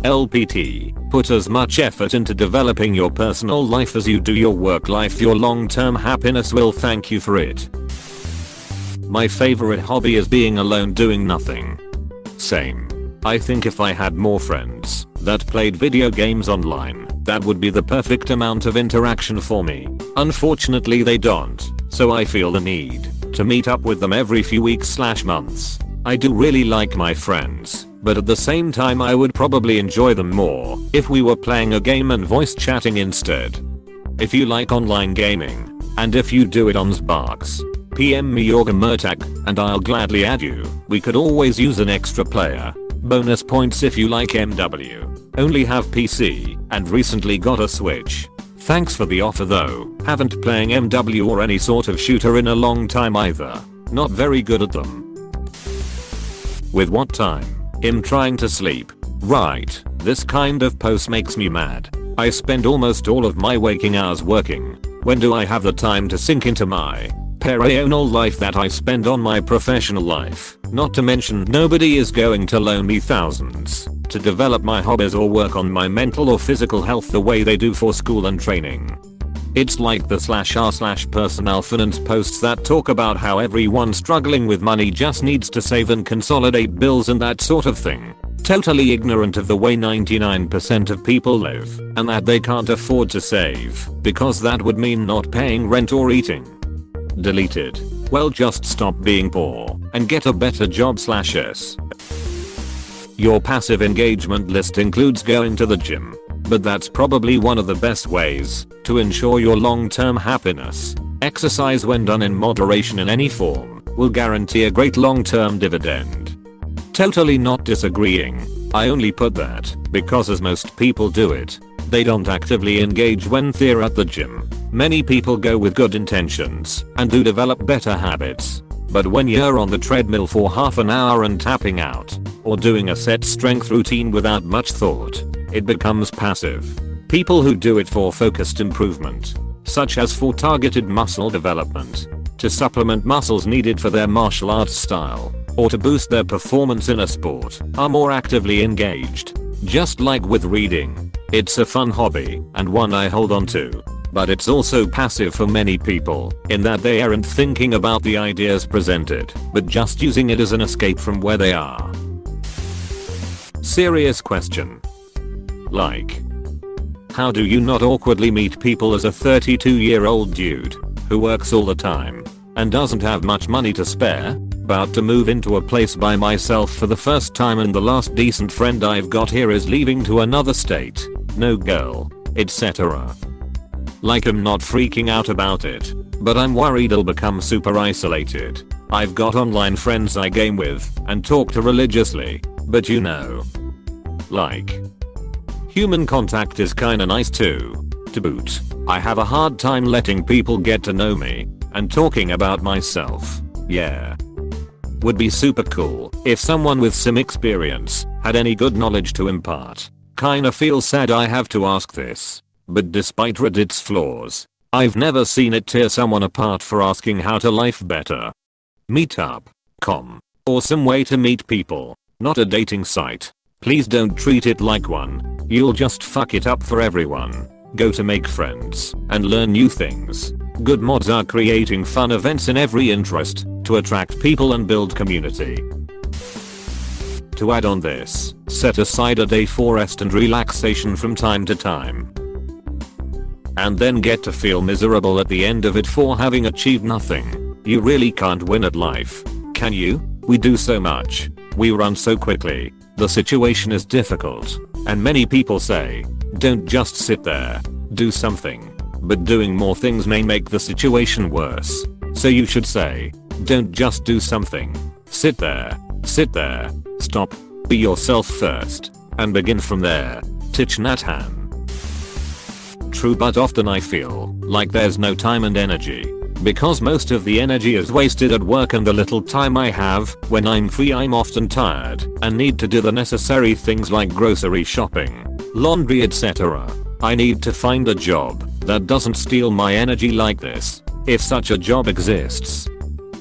LPT, put as much effort into developing your personal life as you do your work life. Your long-term happiness will thank you for it. My favorite hobby is being alone doing nothing. Same. I think if I had more friends that played video games online, that would be the perfect amount of interaction for me. Unfortunately they don't, so I feel the need to meet up with them every few weeks/months. I do really like my friends, but at the same time I would probably enjoy them more if we were playing a game and voice chatting instead. If you like online gaming, and if you do it on Xbox, PM me your gamer tag and I'll gladly add you. We could always use an extra player. Bonus points if you like MW. Only have PC and recently got a Switch. Thanks for the offer though. Haven't playing MW or any sort of shooter in a long time either. Not very good at them. With what time? I'm trying to sleep. Right, this kind of post makes me mad. I spend almost all of my waking hours working. When do I have the time to sink into my personal life that I spend on my professional life? Not to mention nobody is going to loan me thousands to develop my hobbies or work on my mental or physical health the way they do for school and training. It's like the /r/personal finance posts that talk about how everyone struggling with money just needs to save and consolidate bills and that sort of thing. Totally ignorant of the way 99% of people live and that they can't afford to save because that would mean not paying rent or eating. Deleted. Well, just stop being poor and get a better job/s. Your passive engagement list includes going to the gym, but that's probably one of the best ways to ensure your long-term happiness. Exercise when done in moderation in any form will guarantee a great long-term dividend. Totally not disagreeing. I only put that because as most people do it, they don't actively engage when they're at the gym. Many people go with good intentions and do develop better habits. But when you're on the treadmill for half an hour and tapping out, or doing a set strength routine without much thought, it becomes passive. People who do it for focused improvement, such as for targeted muscle development, to supplement muscles needed for their martial arts style, or to boost their performance in a sport, are more actively engaged. Just like with reading, it's a fun hobby and one I hold on to. But it's also passive for many people, in that they aren't thinking about the ideas presented, but just using it as an escape from where they are. Serious question. Like, how do you not awkwardly meet people as a 32-year-old dude who works all the time and doesn't have much money to spare, about to move into a place by myself for the first time and the last decent friend I've got here is leaving to another state, no girl, etc. Like, I'm not freaking out about it, but I'm worried I'll become super isolated. I've got online friends I game with and talk to religiously, but you know, like, human contact is kinda nice too. To boot, I have a hard time letting people get to know me and talking about myself. Yeah. Would be super cool if someone with some experience had any good knowledge to impart. Kinda feel sad I have to ask this. But despite Reddit's flaws, I've never seen it tear someone apart for asking how to life better. Meetup.com. Awesome way to meet people, not a dating site. Please don't treat it like one. You'll just fuck it up for everyone. Go to make friends and learn new things. Good mods are creating fun events in every interest to attract people and build community. To add on this, set aside a day for rest and relaxation from time to time. And then get to feel miserable at the end of it for having achieved nothing. You really can't win at life, can you? We do so much. We run so quickly. The situation is difficult. And many people say, don't just sit there. Do something. But doing more things may make the situation worse. So you should say, don't just do something. Sit there. Sit there. Stop. Be yourself first. And begin from there. Thich Nhat Hanh. True, but often I feel like there's no time and energy. Because most of the energy is wasted at work and the little time I have when I'm free I'm often tired and need to do the necessary things like grocery shopping, laundry, etc. I need to find a job that doesn't steal my energy like this. if such a job exists.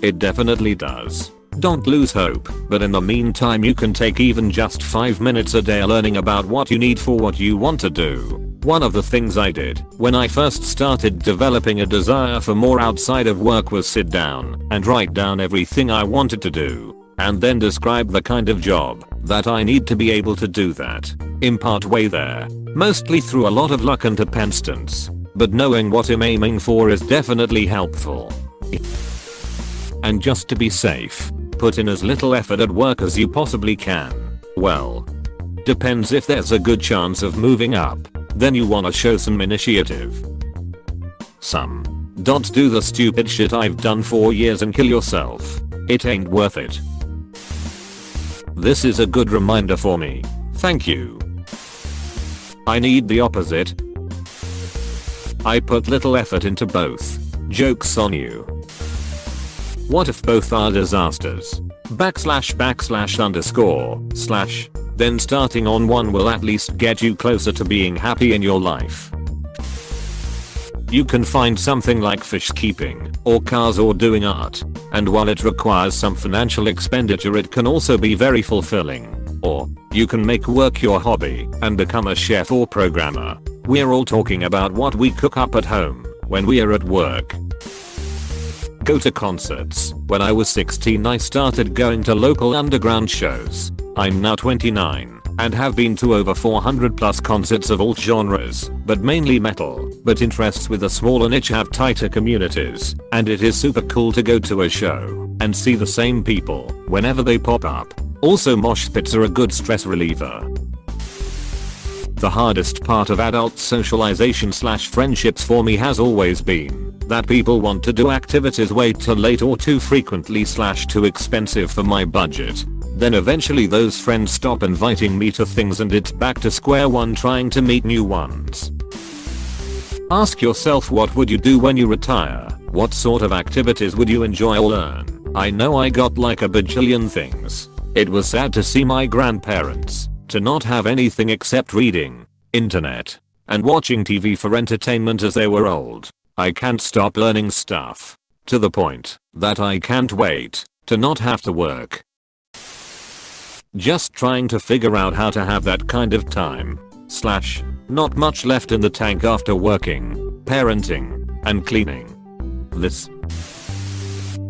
It definitely does. Don't lose hope, but in the meantime you can take even just 5 minutes a day learning about what you need for what you want to do. One of the things I did when I first started developing a desire for more outside of work was sit down and write down everything I wanted to do, and then describe the kind of job that I need to be able to do that. In part way there, mostly through a lot of luck and persistence, but knowing what I'm aiming for is definitely helpful. And just to be safe, put in as little effort at work as you possibly can. Well, depends. If there's a good chance of moving up, then you wanna show some initiative. Don't do the stupid shit I've done for years and kill yourself. It ain't worth it. This is a good reminder for me. Thank you. I need the opposite. I put little effort into both. Joke's on you. What if both are disasters? // then starting on one will at least get you closer to being happy in your life. You can find something like fish keeping, or cars, or doing art, and while it requires some financial expenditure it can also be very fulfilling. Or, you can make work your hobby and become a chef or programmer. We're all talking about what we cook up at home when we are at work. Go to concerts. When I was 16 I started going to local underground shows. I'm now 29 and have been to over 400 plus concerts of all genres, but mainly metal, but interests with a smaller niche have tighter communities, and it is super cool to go to a show and see the same people whenever they pop up. Also mosh pits are a good stress reliever. The hardest part of adult socialization / friendships for me has always been that people want to do activities way too late or too frequently / too expensive for my budget. Then eventually those friends stop inviting me to things and it's back to square one trying to meet new ones. Ask yourself, what would you do when you retire? What sort of activities would you enjoy or learn? I know I got like a bajillion things. It was sad to see my grandparents to not have anything except reading, internet, and watching TV for entertainment as they were old. I can't stop learning stuff, to the point that I can't wait to not have to work. Just trying to figure out how to have that kind of time / not much left in the tank after working, parenting, and cleaning. This.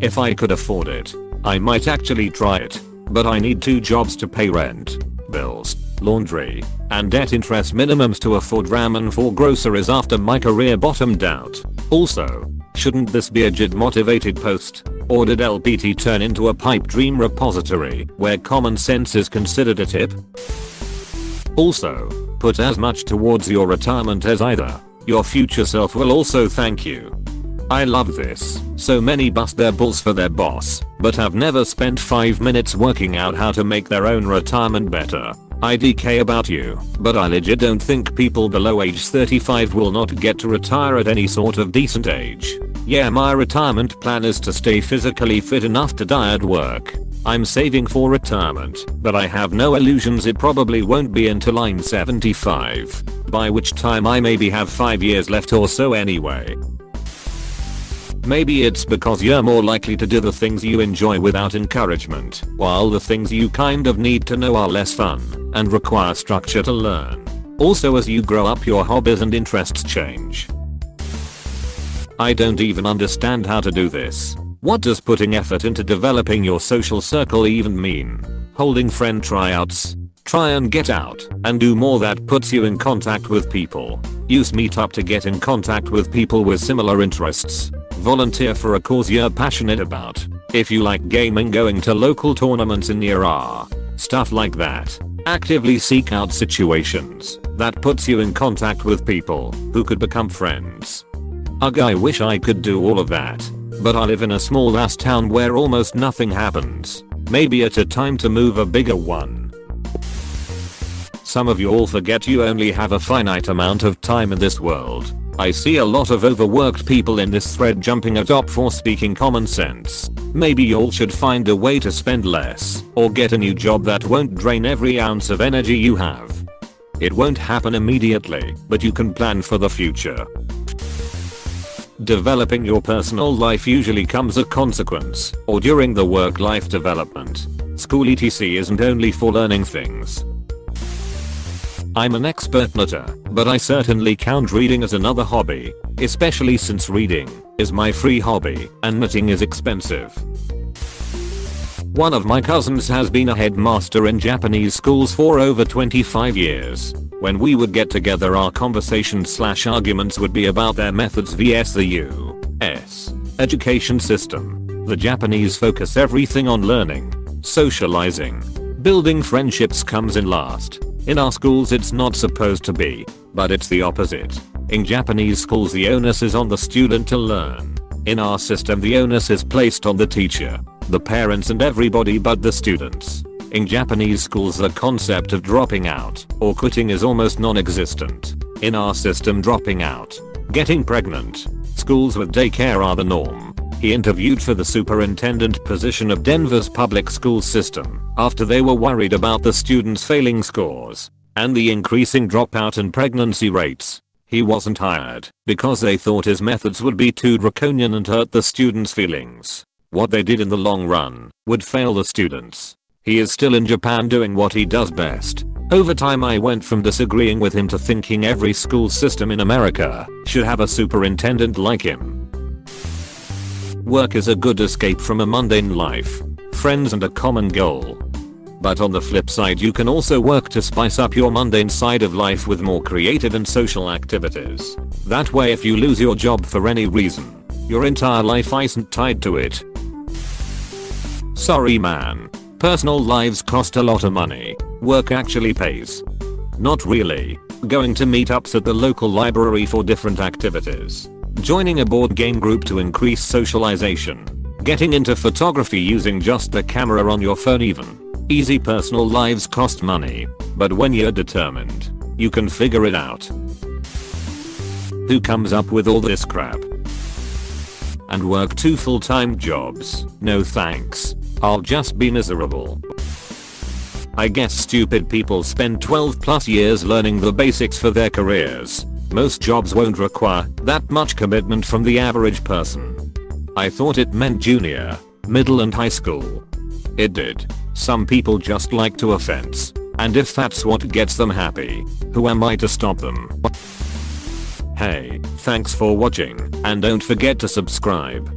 If I could afford it, I might actually try it, but I need 2 jobs to pay rent, bills, laundry, and debt interest minimums to afford ramen for groceries after my career bottomed out. Also, shouldn't this be a JID motivated post? Or did LPT turn into a pipe dream repository where common sense is considered a tip? Also, put as much towards your retirement as either your future self will also thank you. I love this. So many bust their balls for their boss, but have never spent 5 minutes working out how to make their own retirement better. IDK about you, but I legit don't think people below age 35 will not get to retire at any sort of decent age. Yeah, my retirement plan is to stay physically fit enough to die at work. I'm saving for retirement, but I have no illusions it probably won't be until I'm 75, by which time I maybe have 5 years left or so anyway. Maybe it's because you're more likely to do the things you enjoy without encouragement, while the things you kind of need to know are less fun and require structure to learn. Also, as you grow up your hobbies and interests change. I don't even understand how to do this. What does putting effort into developing your social circle even mean? Holding friend tryouts? Try and get out and do more that puts you in contact with people. Use Meetup to get in contact with people with similar interests. Volunteer for a cause you're passionate about. If you like gaming, going to local tournaments in your area. Stuff like that. Actively seek out situations that puts you in contact with people who could become friends. Ugh, I wish I could do all of that. But I live in a small ass town where almost nothing happens. Maybe it's a time to move a bigger one. Some of you all forget you only have a finite amount of time in this world. I see a lot of overworked people in this thread jumping at top for speaking common sense. Maybe y'all should find a way to spend less, or get a new job that won't drain every ounce of energy you have. It won't happen immediately, but you can plan for the future. Developing your personal life usually comes a consequence or during the work-life development. School etc. isn't only for learning things. I'm an expert knitter, but I certainly count reading as another hobby, especially since reading is my free hobby and knitting is expensive. One of my cousins has been a headmaster in Japanese schools for over 25 years. When we would get together, our conversations/arguments would be about their methods vs the US education system. The Japanese focus everything on learning, socializing, building friendships comes in last. In our schools it's not supposed to be, but it's the opposite. In Japanese schools the onus is on the student to learn. In our system the onus is placed on the teacher, the parents and everybody but the students. In Japanese schools the concept of dropping out or quitting is almost non-existent. In our system dropping out, getting pregnant, schools with daycare are the norm. He interviewed for the superintendent position of Denver's public school system after they were worried about the students' failing scores and the increasing dropout and pregnancy rates. He wasn't hired because they thought his methods would be too draconian and hurt the students' feelings. What they did in the long run would fail the students. He is still in Japan doing what he does best. Over time I went from disagreeing with him to thinking every school system in America should have a superintendent like him. Work is a good escape from a mundane life, friends and a common goal. But on the flip side you can also work to spice up your mundane side of life with more creative and social activities. That way if you lose your job for any reason, your entire life isn't tied to it. Sorry man. Personal lives cost a lot of money. Work actually pays. Not really. Going to meetups at the local library for different activities. Joining a board game group to increase socialization. Getting into photography using just the camera on your phone even. Easy personal lives cost money. But when you're determined, you can figure it out. Who comes up with all this crap? And work 2 full-time jobs? No thanks. I'll just be miserable. I guess stupid people spend 12+ years learning the basics for their careers. Most jobs won't require that much commitment from the average person. I thought it meant junior, middle and high school. It did. Some people just like to offense. And if that's what gets them happy, who am I to stop them? Hey, thanks for watching, and don't forget to subscribe.